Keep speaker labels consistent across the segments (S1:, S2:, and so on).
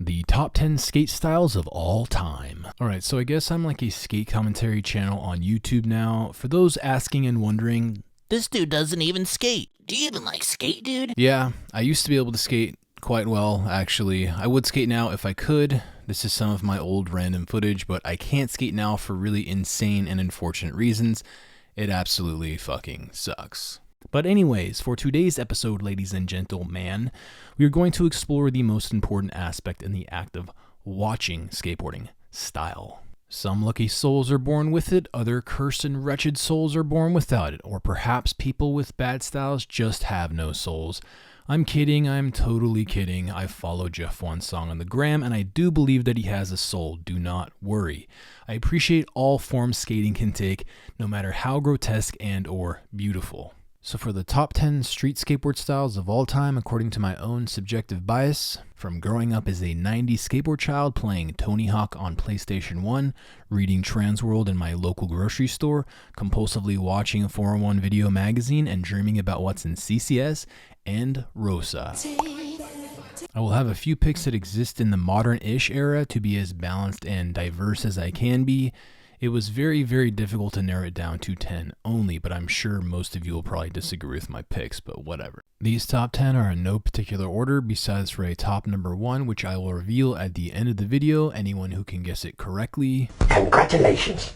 S1: the top 10 skate styles of all time. Alright, so I guess I'm like a skate commentary channel on YouTube now. For those asking and wondering,
S2: this dude doesn't even skate. Do you even like skate, dude?
S1: Yeah, I used to be able to skate quite well, actually. I would skate now if I could. This is some of my old random footage, but I can't skate now for really insane and unfortunate reasons. It absolutely fucking sucks. But anyways, for today's episode, ladies and gentlemen, we are going to explore the most important aspect in the act of watching skateboarding: style. Some lucky souls are born with it, other cursed and wretched souls are born without it, or perhaps people with bad styles just have no souls. I'm kidding, I'm totally kidding. I follow Jeff One Song on the gram, and I do believe that he has a soul. Do not worry. I appreciate all forms skating can take, no matter how grotesque and or beautiful. So for the top 10 street skateboard styles of all time, according to my own subjective bias, from growing up as a 90s skateboard child playing Tony Hawk on PlayStation 1, reading Transworld in my local grocery store, compulsively watching a 401 video magazine, and dreaming about what's in CCS and Rosa. I will have a few picks that exist in the modern-ish era to be as balanced and diverse as I can be. It was very, very difficult to narrow it down to 10 only, but I'm sure most of you will probably disagree with my picks, but whatever. These top 10 are in no particular order besides for a top number 1, which I will reveal at the end of the video. Anyone who can guess it correctly,
S2: congratulations.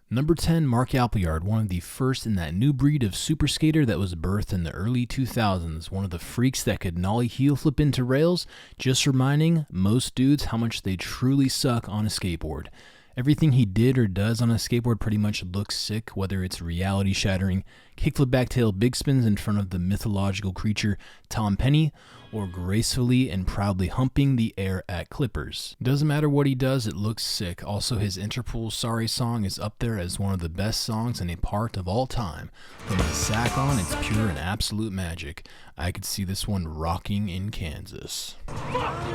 S1: Number 10, Mark Appleyard, one of the first in that new breed of super skater that was birthed in the early 2000s. One of the freaks that could nollie heel flip into rails, just reminding most dudes how much they truly suck on a skateboard. Everything he did or does on a skateboard pretty much looks sick, whether it's reality-shattering, kickflip backtail big spins in front of the mythological creature Tom Penny, or gracefully and proudly humping the air at clippers. Doesn't matter what he does, it looks sick. Also, his Interpol Sorry song is up there as one of the best songs and a part of all time. From the sack on, it's pure and absolute magic. I could see this one rocking in Kansas.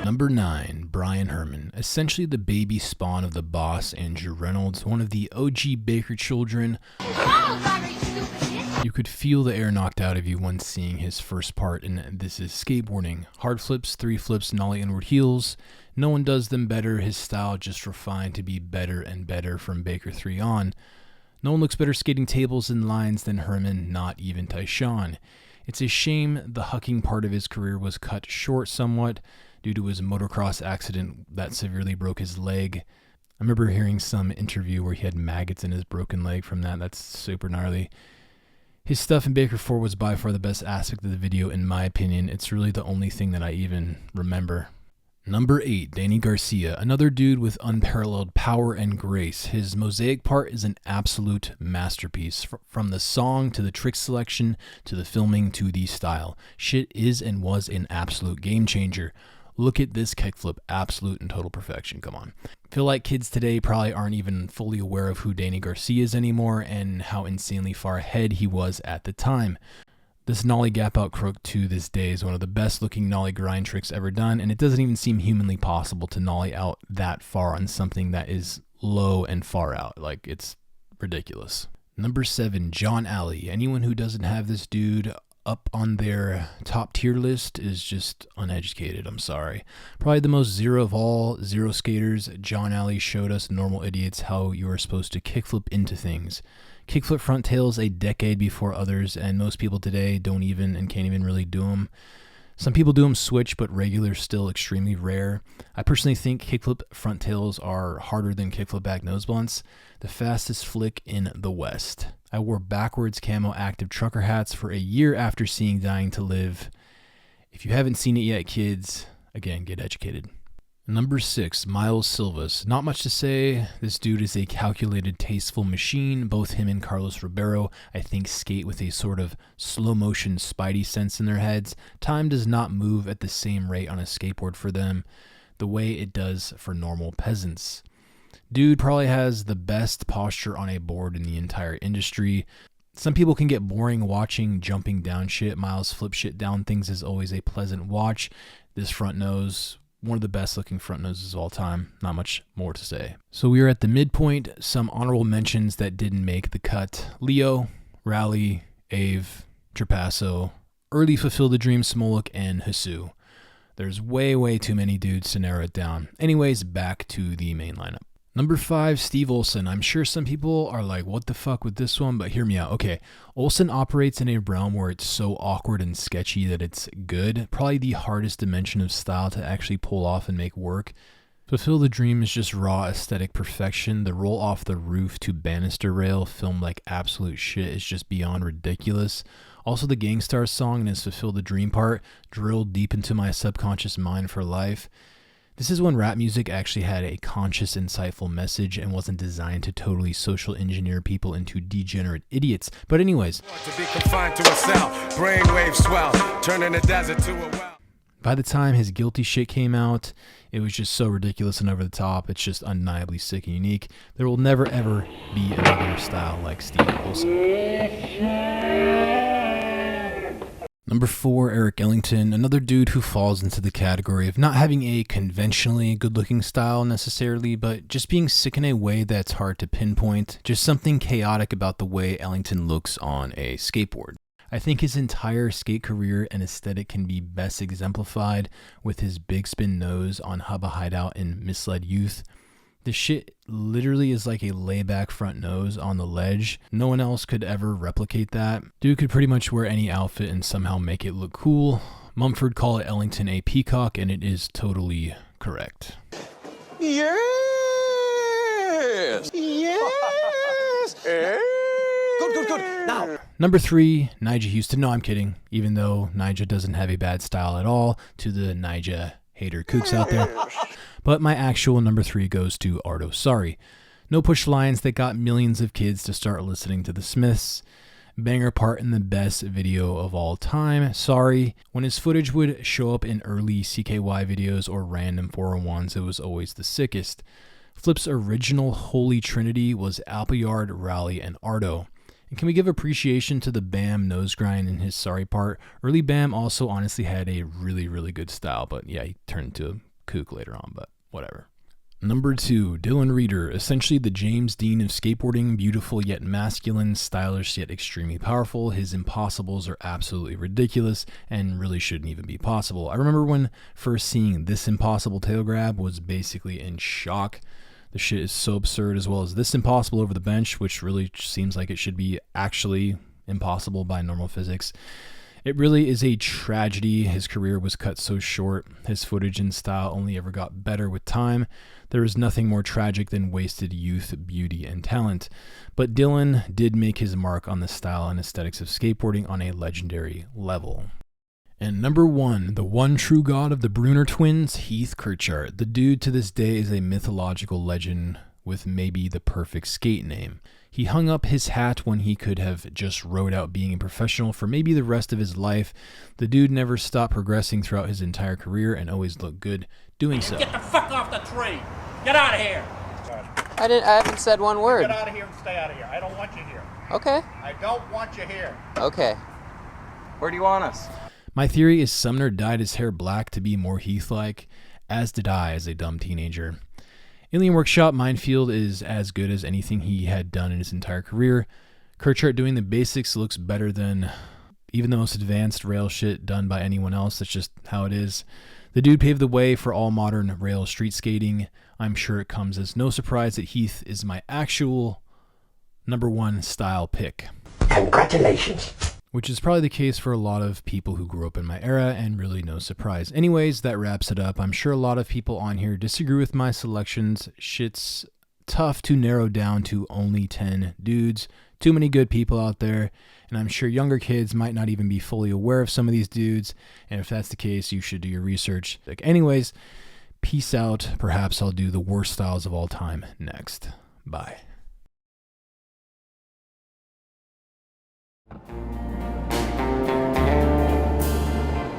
S1: Number 9, Bryan Herman. Essentially the baby spawn of the boss Andrew Reynolds, one of the OG Baker children. You could feel the air knocked out of you when seeing his first part, and this is skateboarding. Hard flips, 3 flips, nollie inward heels. No one does them better. His style just refined to be better and better from Baker 3 on. No one looks better skating tables and lines than Herman, not even Tyshawn. It's a shame the hucking part of his career was cut short somewhat due to his motocross accident that severely broke his leg. I remember hearing some interview where he had maggots in his broken leg from that. That's super gnarly. His stuff in Baker 4 was by far the best aspect of the video in my opinion. It's really the only thing that I even remember. Number 8, Danny Garcia, another dude with unparalleled power and grace. His mosaic part is an absolute masterpiece. From the song to the trick selection to the filming to the style. Shit is and was an absolute game changer. Look at this kickflip, absolute and total perfection, come on. I feel like kids today probably aren't even fully aware of who Danny Garcia is anymore and how insanely far ahead he was at the time. This nollie gap out crook to this day is one of the best looking nollie grind tricks ever done, and it doesn't even seem humanly possible to nollie out that far on something that is low and far out. Like, it's ridiculous. Number 7, Jon Allie. Anyone who doesn't have this dude up on their top tier list is just uneducated, I'm sorry. Probably the most zero of all zero skaters, Jon Allie showed us normal idiots how you are supposed to kickflip into things. Kickflip front tails a decade before others, and most people today don't even and can't even really do them. Some people do them switch, but regular still extremely rare. I personally think kickflip front tails are harder than kickflip back nose blunts, the fastest flick in the West. I wore backwards camo active trucker hats for a year after seeing Dying to Live. If you haven't seen it yet, kids, again, get educated. Number 6, Miles Silvas. Not much to say. This dude is a calculated, tasteful machine. Both him and Carlos Ribeiro, I think, skate with a sort of slow-motion spidey sense in their heads. Time does not move at the same rate on a skateboard for them, the way it does for normal peasants. Dude probably has the best posture on a board in the entire industry. Some people can get boring watching jumping down shit. Miles flip shit down things is always a pleasant watch. This front nose, one of the best looking front noses of all time. Not much more to say. So we are at the midpoint. Some honorable mentions that didn't make the cut. Leo, Rally, Ave, Trapasso, early Fulfill the Dream Smoluk, and Hasu. There's way too many dudes to narrow it down. Anyways, back to the main lineup. Number 5, Steve Olson. I'm sure some people are like, what the fuck with this one? But hear me out. Okay, Olson operates in a realm where it's so awkward and sketchy that it's good. Probably the hardest dimension of style to actually pull off and make work. Fulfill the Dream is just raw aesthetic perfection. The roll off the roof to banister rail filmed like absolute shit is just beyond ridiculous. Also, the Gangstar song and his Fulfill the Dream part drilled deep into my subconscious mind for life. This is when rap music actually had a conscious, insightful message and wasn't designed to totally social engineer people into degenerate idiots. But anyways,
S3: to be confined to a cell, brainwave swell, turning the desert to a well.
S1: By the time his Guilty shit came out, it was just so ridiculous and over the top. It's just undeniably sick and unique. There will never ever be another style like Steve Olson. Number 4, Erik Ellington, another dude who falls into the category of not having a conventionally good-looking style necessarily, but just being sick in a way that's hard to pinpoint. Just something chaotic about the way Ellington looks on a skateboard. I think his entire skate career and aesthetic can be best exemplified with his big spin nose on Hubba Hideout in Misled Youth. This shit literally is like a layback front nose on the ledge. No one else could ever replicate that. Dude could pretty much wear any outfit and somehow make it look cool. Mumford called Ellington a peacock, and it is totally correct.
S3: Yes! Yes! Good. Now.
S1: Number 3, Nyjah Houston. No, I'm kidding. Even though Nyjah doesn't have a bad style at all, to the Nyjah hater kooks out there. But my actual number 3 goes to Arto Saari. No push lines that got millions of kids to start listening to the Smiths. Banger part in the best video of all time, Saari. When his footage would show up in early CKY videos or random 401s, it was always the sickest. Flip's original holy trinity was Appleyard, Rally, and Arto. And can we give appreciation to the Bam nose grind in his Saari part? Early Bam also honestly had a really good style, but yeah, he turned into a kook later on, but whatever. Number 2, Dylan Rieder, essentially the James Dean of skateboarding, beautiful yet masculine, stylish yet extremely powerful. His impossibles are absolutely ridiculous and really shouldn't even be possible. I remember when first seeing this impossible tail grab, was basically in shock. The shit is so absurd, as well as this impossible over the bench, which really seems like it should be actually impossible by normal physics. It really is a tragedy. His career was cut so short. His footage and style only ever got better with time. There is nothing more tragic than wasted youth, beauty, and talent. But Dylan did make his mark on the style and aesthetics of skateboarding on a legendary level. And number 1, the one true god of the Brunner twins, Heath Kirchart. The dude to this day is a mythological legend with maybe the perfect skate name. He hung up his hat when he could have just rode out being a professional for maybe the rest of his life. The dude never stopped progressing throughout his entire career and always looked good doing so.
S4: Get the fuck off the tree! Get out of here!
S5: I haven't said one word.
S4: Get out of here and stay out of here. I don't want you here.
S5: Okay.
S4: I don't want you here.
S5: Okay. Where do you want us?
S1: My theory is Sumner dyed his hair black to be more Heath-like, as did I as a dumb teenager. Alien Workshop Minefield is as good as anything he had done in his entire career. Kirchart doing the basics looks better than even the most advanced rail shit done by anyone else. That's just how it is. The dude paved the way for all modern rail street skating. I'm sure it comes as no surprise that Heath is my actual number 1 style pick.
S2: Congratulations.
S1: Which is probably the case for a lot of people who grew up in my era, and really no surprise. Anyways, that wraps it up. I'm sure a lot of people on here disagree with my selections. Shit's tough to narrow down to only 10 dudes. Too many good people out there, and I'm sure younger kids might not even be fully aware of some of these dudes, and if that's the case, you should do your research. Anyways, peace out. Perhaps I'll do the worst styles of all time next. Bye.